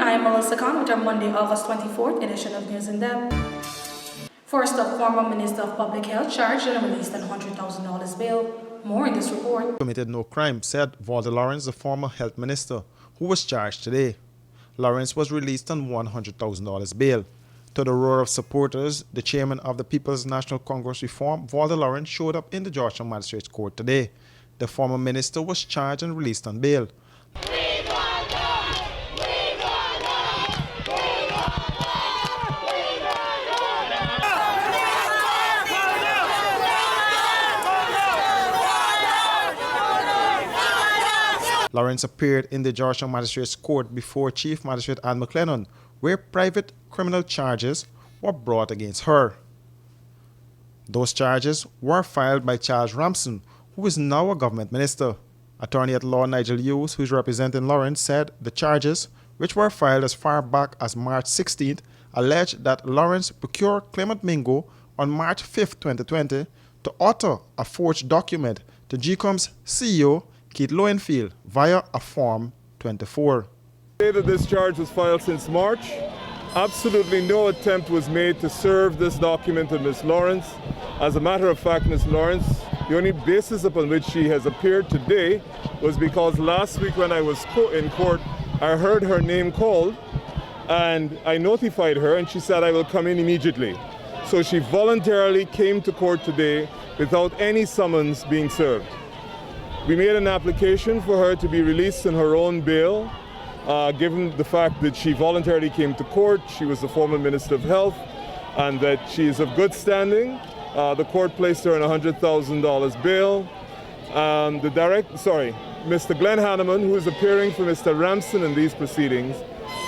morning, I am Melissa Khan with our Monday, August 24th edition of News in Depth. First up, former Minister of Public Health charged and released on $100,000 bail. More in this report. Committed no crime, said Valda Lawrence, the former health minister, who was charged today. Lawrence was released on $100,000 bail. To the roar of supporters, the chairman of the People's National Congress Reform, Valda Lawrence, showed up in the Georgetown Magistrates Court today. The former minister was charged and released on bail. Lawrence appeared in the Georgetown Magistrates Court before Chief Magistrate Anne McLennan, where private criminal charges were brought against her. Those charges were filed by Charles Ramson, who is now a government minister. Attorney at law Nigel Hughes, who is representing Lawrence, said the charges, which were filed as far back as March 16th, alleged that Lawrence procured Clement Mingo on March 5, 2020, to author a forged document to GECOM's CEO, Keith Lowenfield, via a Form 24. The day that this charge was filed since March, absolutely no attempt was made to serve this document to Ms. Lawrence. As a matter of fact, Ms. Lawrence, the only basis upon which she has appeared today was because last week when I was in court, I heard her name called and I notified her and she said I will come in immediately. So she voluntarily came to court today without any summons being served. We made an application for her to be released on her own bail, given the fact that she voluntarily came to court, she was the former Minister of Health, and that she is of good standing. The court placed her on $100,000 bail. Mr. Glenn Hanneman, who is appearing for Mr. Ramson in these proceedings,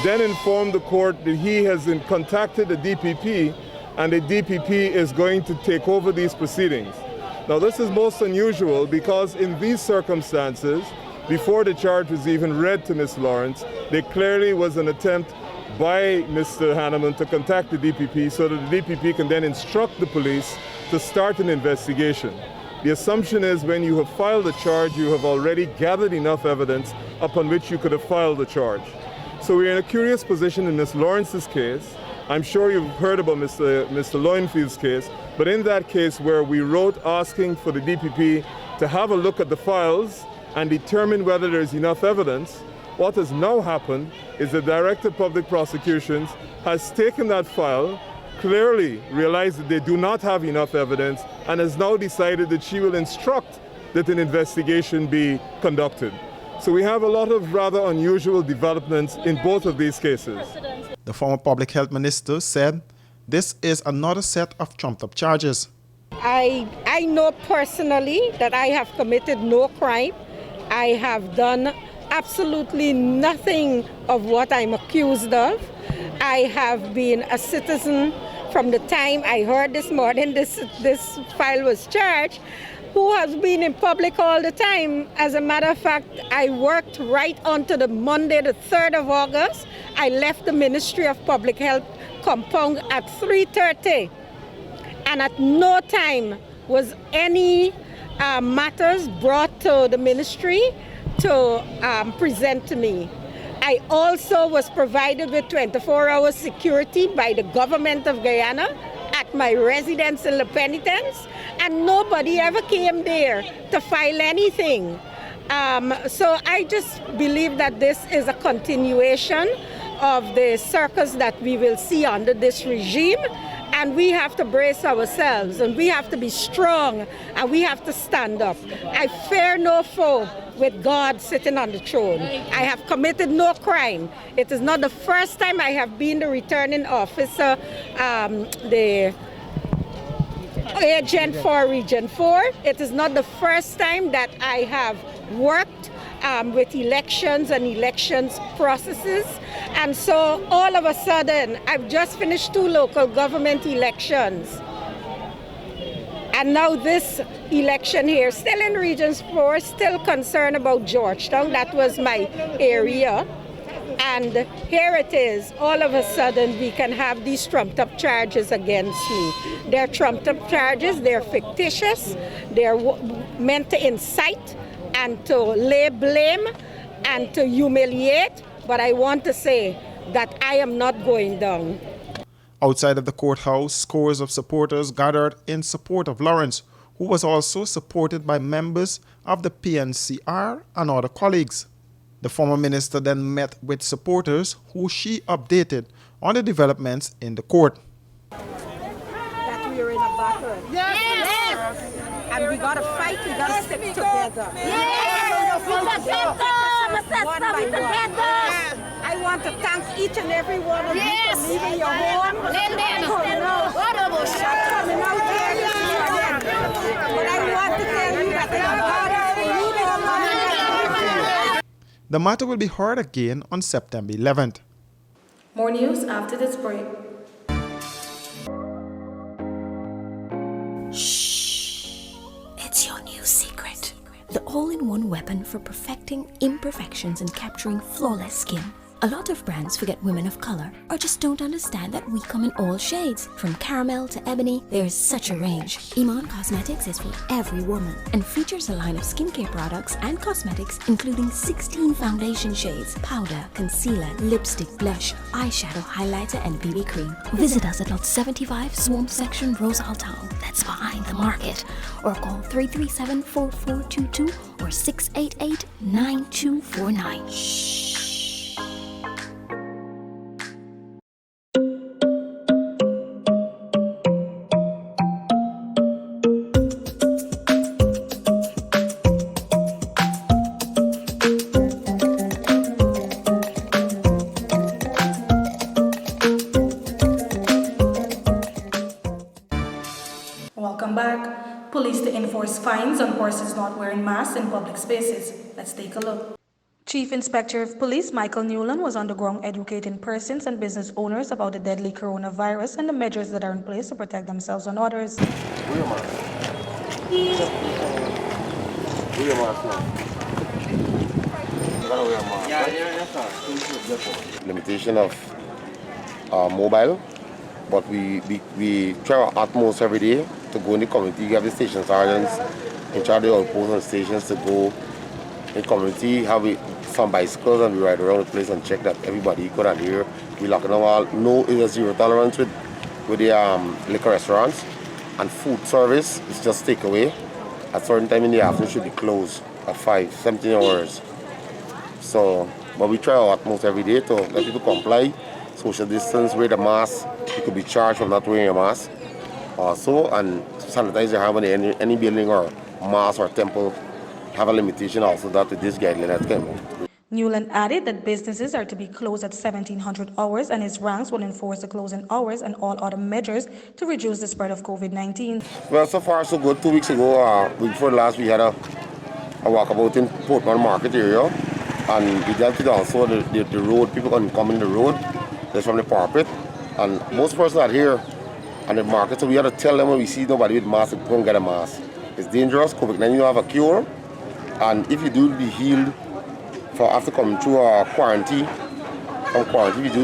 then informed the court that he has contacted the DPP and the DPP is going to take over these proceedings. Now, this is most unusual because in these circumstances, before the charge was even read to Ms. Lawrence, there clearly was an attempt by Mr. Hanneman to contact the DPP so that the DPP can then instruct the police to start an investigation. The assumption is when you have filed a charge, you have already gathered enough evidence upon which you could have filed the charge. So we're in a curious position in Ms. Lawrence's case. I'm sure you've heard about Mr. Lowenfield's case, but in that case where we wrote asking for the DPP to have a look at the files and determine whether there is enough evidence, what has now happened is the Director of Public Prosecutions has taken that file, clearly realized that they do not have enough evidence, and has now decided that she will instruct that an investigation be conducted. So we have a lot of rather unusual developments in both of these cases. The former public health minister said this is another set of trumped-up charges. I know personally that I have committed no crime. I have done absolutely nothing of what I'm accused of. I have been a citizen from the time I heard this morning this file was charged, who has been in public all the time. As a matter of fact, I worked right on to the Monday, the 3rd of August. I left the Ministry of Public Health compound at 3:30, and at no time was any matters brought to the ministry to present to me. I also was provided with 24-hour security by the government of Guyana at my residence in La Penitence, and nobody ever came there to file anything. So I just believe that this is a continuation of the circus that we will see under this regime, and we have to brace ourselves, and we have to be strong, and we have to stand up. I fear no foe with God sitting on the throne. I have committed no crime. It is not the first time I have been the returning officer, the agent for Region 4. It is not the first time that I have worked with elections and elections processes. And so all of a sudden, I've just finished 2 local government elections. And now this election here, still in Region 4, still concerned about Georgetown. That was my area. And here it is, all of a sudden we can have these trumped-up charges against me. They're trumped-up charges, they're fictitious, they're meant to incite and to lay blame and to humiliate. But I want to say, that I am not going down. Outside of the courthouse, scores of supporters gathered in support of Lawrence, who was also supported by members of the PNCR and other colleagues. The former minister then met with supporters who she updated on the developments in the court. That we are in a battle. Yes. And we gotta fight, we gotta stick together. Yes. One by one. I want to thank each and every one of you for leaving your home. Coming out here this morning. But I want to tell you that The matter will be heard again on September 11th. More news after this break. Shh. It's your new secret. The all-in-one weapon for perfecting imperfections and capturing flawless skin. A lot of brands forget women of color or just don't understand that we come in all shades. From caramel to ebony, there's such a range. Iman Cosmetics is for every woman and features a line of skincare products and cosmetics including 16 foundation shades, powder, concealer, lipstick, blush, eyeshadow, highlighter and BB cream. Visit us at Lot 75 Swamp Section, Rosal Town. That's behind the market. Or call 337-4422 or 688-9249. Shh. Welcome back. Police to enforce fines on persons not wearing masks in public spaces. Let's take a look. Chief Inspector of Police Michael Newland was on the ground educating persons and business owners about the deadly coronavirus and the measures that are in place to protect themselves and others. Wear a mask. Wear a mask now. You gotta wear a mask. Yeah. Limitation of mobile, but we try our utmost every day to go in the community. We have the station sergeants in charge of the outposts and stations to go in the community, have some bicycles, and we ride around the place and check that everybody good and here. We lock them all. No, is a zero tolerance with the liquor restaurants, and food service is just takeaway. At certain time in the afternoon should be closed at 17 hours. So, but we try our utmost every day to let people comply. Social distance, wear the mask. You could be charged for not wearing a mask. Also, and sanitize your hand in any building or mosque or temple. Have a limitation also that with this guideline that came out. Newland added that businesses are to be closed at 1700 hours and his ranks will enforce the closing hours and all other measures to reduce the spread of COVID-19. Well, so far so good. 2 weeks ago, before last, we had a walkabout in Portman Market area, and we dealt with also the road. People can come in the road, that's from the parapet, and most persons are here on the market, so we have to tell them when we see nobody with mask, go and get a mask. It's dangerous. COVID-19 you have a cure, and if you do be healed for after coming through quarantine, from quarantine, if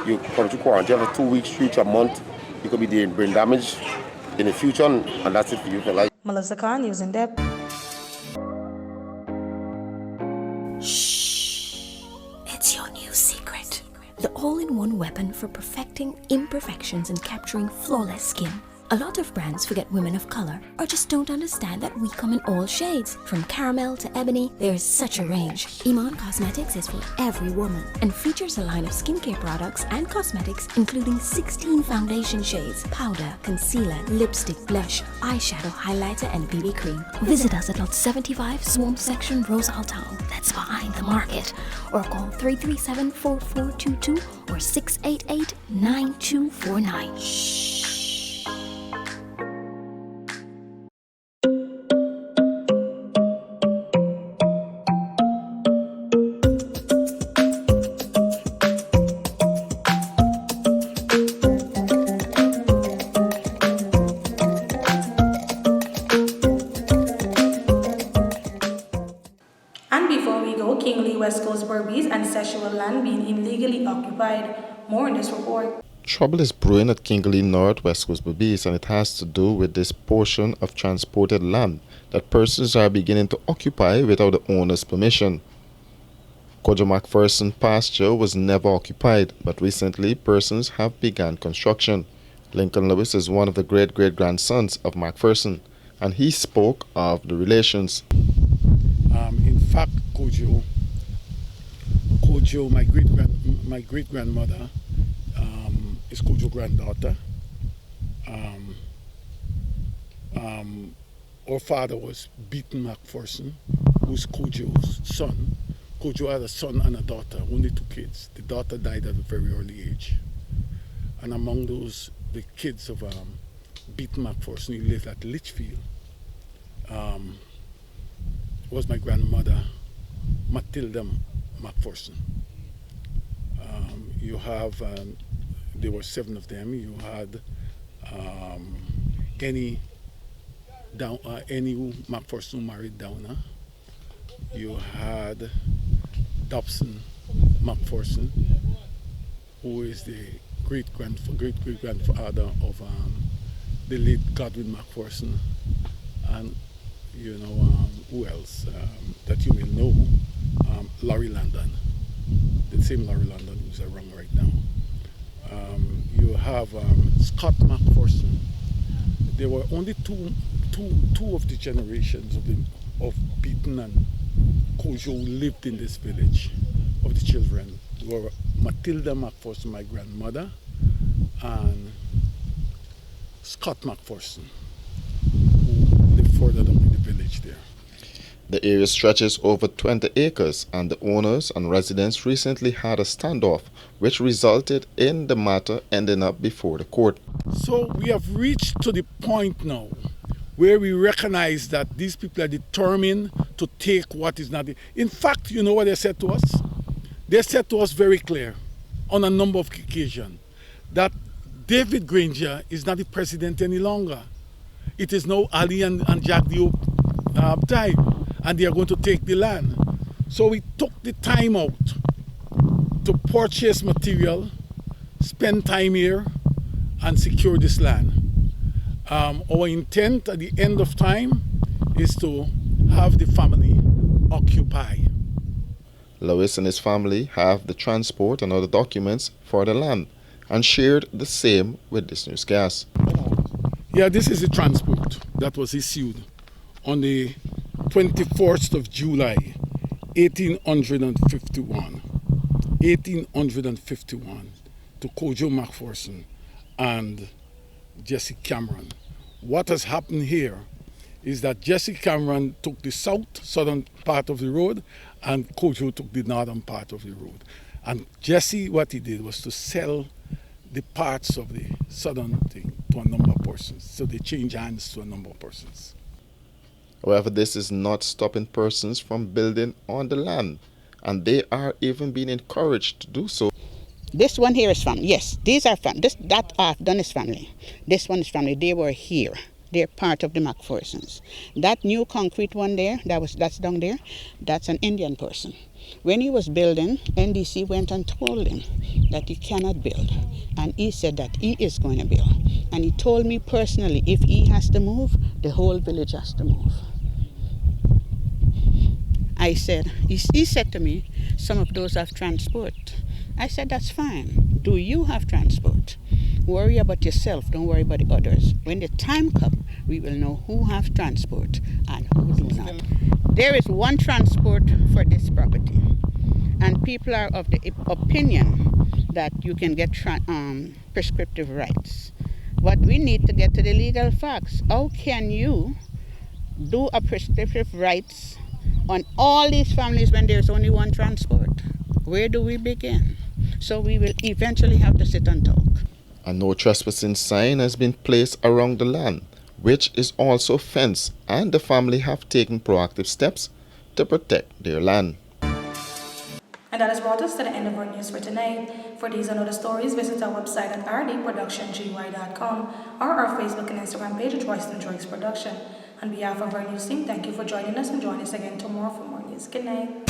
you come through quarantine after 2 weeks, 3 weeks, a month, you could be doing brain damage in the future, and that's it for you for life. Melissa Khan, News in Depth. Shh. It's your new secret. The all-in-one weapon for perfecting imperfections and capturing flawless skin. A lot of brands forget women of color or just don't understand that we come in all shades. From caramel to ebony, there's such a range. Iman Cosmetics is for every woman and features a line of skincare products and cosmetics including 16 foundation shades, powder, concealer, lipstick, blush, eyeshadow, highlighter and BB cream. Visit us at Lot 75 Swamp Section, Rosal Town. That's behind the market. Or call 337-4422 or 688-9249. Shh. And before we go, Kingley, West Coast Berbice and sexual land being illegally occupied. More in this report. Trouble is brewing at Kingley North, West Coast Berbice, and it has to do with this portion of transported land that persons are beginning to occupy without the owner's permission. Kojo McPherson pasture was never occupied, but recently persons have begun construction. Lincoln Lewis is one of the great-great-grandsons of McPherson, and he spoke of the relations. In fact, Kojo, my great grandmother is Kojo granddaughter. Our father was Beaton McPherson, who's Kojo's son. Kojo had a son and a daughter, only 2 kids. The daughter died at a very early age. And among those, the kids of Beaton McPherson, who lived at Litchfield, was my grandmother, Matilda McPherson. You have, there were 7 of them. You had Annie McPherson, who married Downer. You had Dobson McPherson, who is the great-great-grandfather of the late Godwin McPherson, and you know who else that you may know, Laurie Landon, the same Laurie Landon who's around right now. You have Scott McPherson. There were only two of the generations of Beaton and Kojo who lived in this village. Of the children were Matilda McPherson, my grandmother, and Scott McPherson, who lived further down in the village there. The area stretches over 20 acres, and the owners and residents recently had a standoff, which resulted in the matter ending up before the court. So we have reached to the point now where we recognize that these people are determined to take what is not. In fact, you know what they said to us? They said to us very clear on a number of occasions that David Granger is not the president any longer. It is now Ali and Jack Diop time, and they are going to take the land. So we took the time out to purchase material, spend time here, and secure this land. Our intent at the end of time is to have the family occupy. Lewis and his family have the transport and other documents for the land and shared the same with this newscast. Yeah, this is the transport that was issued on the 24th of July, 1851 to Kojo McPherson and Jesse Cameron. What has happened here is that Jesse Cameron took the southern part of the road, and Kojo took the northern part of the road. And Jesse, what he did was to sell the parts of the southern thing to a number of persons. So they changed hands to a number of persons. However, this is not stopping persons from building on the land, and they are even being encouraged to do so. This one here is family. Yes, these are family. That I've done is family. This one is family. They were here. They're part of the McPhersons. That new concrete one there, that's down there, that's an Indian person. When he was building, NDC went and told him that he cannot build. And he said that he is going to build. And he told me personally, if he has to move, the whole village has to move. I said, he said to me, some of those have transport. I said, that's fine. Do you have transport? Worry about yourself, don't worry about the others. When the time comes, we will know who have transport and who do not. There is one transport for this property, and people are of the opinion that you can get prescriptive rights. But we need to get to the legal facts. How can you do a prescriptive rights on all these families when there's only one transport? Where do we begin? So we will eventually have to sit and talk. A no trespassing sign has been placed around the land, which is also fenced, and the family have taken proactive steps to protect their land. And that has brought us to the end of our news for tonight. For these and other stories, visit our website at rdproductiongy.com or our Facebook and Instagram page at Royston Joyce Production. On behalf of our news team, thank you for joining us, and join us again tomorrow for more news. Good night.